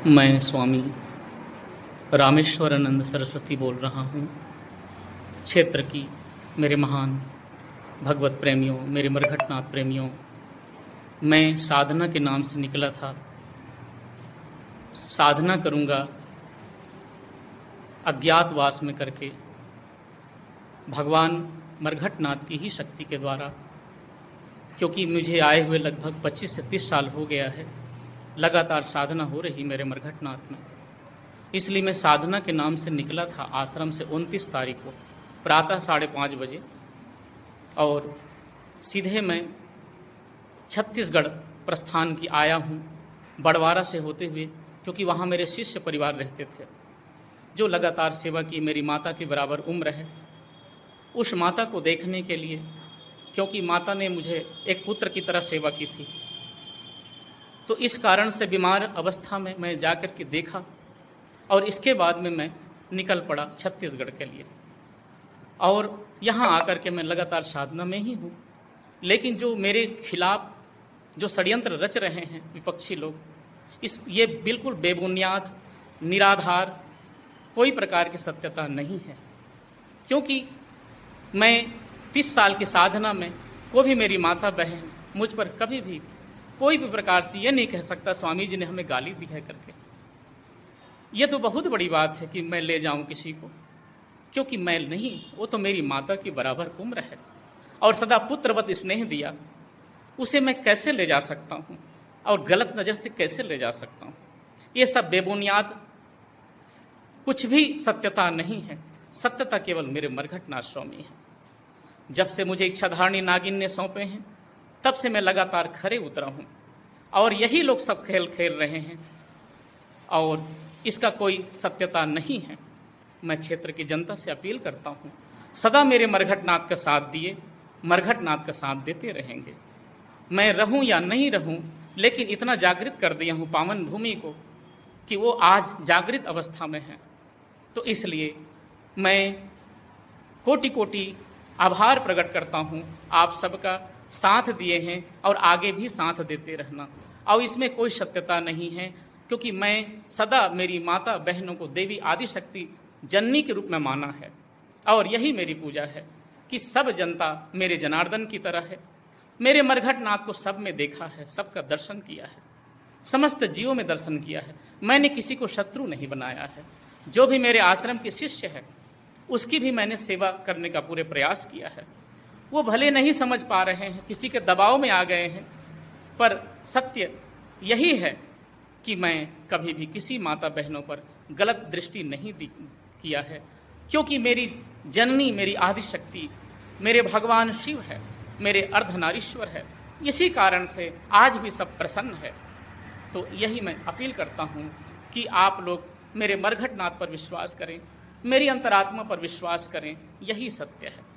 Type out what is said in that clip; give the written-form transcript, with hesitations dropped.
मैं स्वामी रामेश्वरानंद सरस्वती बोल रहा हूँ। क्षेत्र की मेरे महान भगवत प्रेमियों, मेरे मरघटनाथ प्रेमियों, मैं साधना के नाम से निकला था। साधना करूँगा अज्ञातवास में करके, भगवान मरघटनाथ की ही शक्ति के द्वारा, क्योंकि मुझे आए हुए लगभग 25 से 30 साल हो गया है। लगातार साधना हो रही मेरे मरघटनाथ में, इसलिए मैं साधना के नाम से निकला था आश्रम से 29 तारीख को प्रातः 5:30 बजे, और सीधे मैं छत्तीसगढ़ प्रस्थान की आया हूँ, बड़वारा से होते हुए, क्योंकि वहाँ मेरे शिष्य परिवार रहते थे जो लगातार सेवा की। मेरी माता की बराबर उम्र है। उस माता को देखने के लिए, क्योंकि माता ने मुझे एक पुत्र की तरह सेवा की थी, तो इस कारण से बीमार अवस्था में मैं जाकर के देखा, और इसके बाद में मैं निकल पड़ा छत्तीसगढ़ के लिए। और यहाँ आकर के मैं लगातार साधना में ही हूँ। लेकिन जो मेरे खिलाफ जो षड्यंत्र रच रहे हैं विपक्षी लोग, ये बिल्कुल बेबुनियाद, निराधार, कोई प्रकार की सत्यता नहीं है। क्योंकि मैं 30 साल की साधना में कोई भी मेरी माता बहन मुझ पर कभी भी कोई भी प्रकार से ये नहीं कह सकता स्वामी जी ने हमें गाली दी है करके। ये तो बहुत बड़ी बात है कि मैं ले जाऊं किसी को, क्योंकि मैं नहीं, वो तो मेरी माता की बराबर उम्र है और सदा पुत्रवत स्नेह दिया। उसे मैं कैसे ले जा सकता हूँ और गलत नज़र से कैसे ले जा सकता हूँ? ये सब बेबुनियाद, कुछ भी सत्यता नहीं है। सत्यता केवल मेरे मरघटनाथ स्वामी है। जब से मुझे इच्छाधारणी नागिन ने सौंपे हैं, तब से मैं लगातार खरे उतरा हूँ, और यही लोग सब खेल खेल रहे हैं, और इसका कोई सत्यता नहीं है। मैं क्षेत्र की जनता से अपील करता हूँ, सदा मेरे मरघटनाथ का साथ दिए, मरघटनाथ का साथ देते रहेंगे। मैं रहूँ या नहीं रहूँ, लेकिन इतना जागृत कर दिया हूँ पावन भूमि को कि वो आज जागृत अवस्था में है। तो इसलिए मैं कोटि कोटि आभार प्रकट करता हूँ आप सबका। साथ दिए हैं और आगे भी साथ देते रहना, और इसमें कोई सत्यता नहीं है, क्योंकि मैं सदा मेरी माता बहनों को देवी आदि शक्ति जननी के रूप में माना है, और यही मेरी पूजा है कि सब जनता मेरे जनार्दन की तरह है। मेरे मरघटनाथ को सब में देखा है, सबका दर्शन किया है, समस्त जीवों में दर्शन किया है। मैंने किसी को शत्रु नहीं बनाया है। जो भी मेरे आश्रम के शिष्य है, उसकी भी मैंने सेवा करने का पूरे प्रयास किया है। वो भले नहीं समझ पा रहे हैं, किसी के दबाव में आ गए हैं, पर सत्य यही है कि मैं कभी भी किसी माता बहनों पर गलत दृष्टि नहीं किया है, क्योंकि मेरी जननी, मेरी आदिशक्ति, मेरे भगवान शिव है, मेरे अर्धनारीश्वर है। इसी कारण से आज भी सब प्रसन्न है। तो यही मैं अपील करता हूँ कि आप लोग मेरे मरघटनाथ पर विश्वास करें, मेरी अंतरात्मा पर विश्वास करें। यही सत्य है।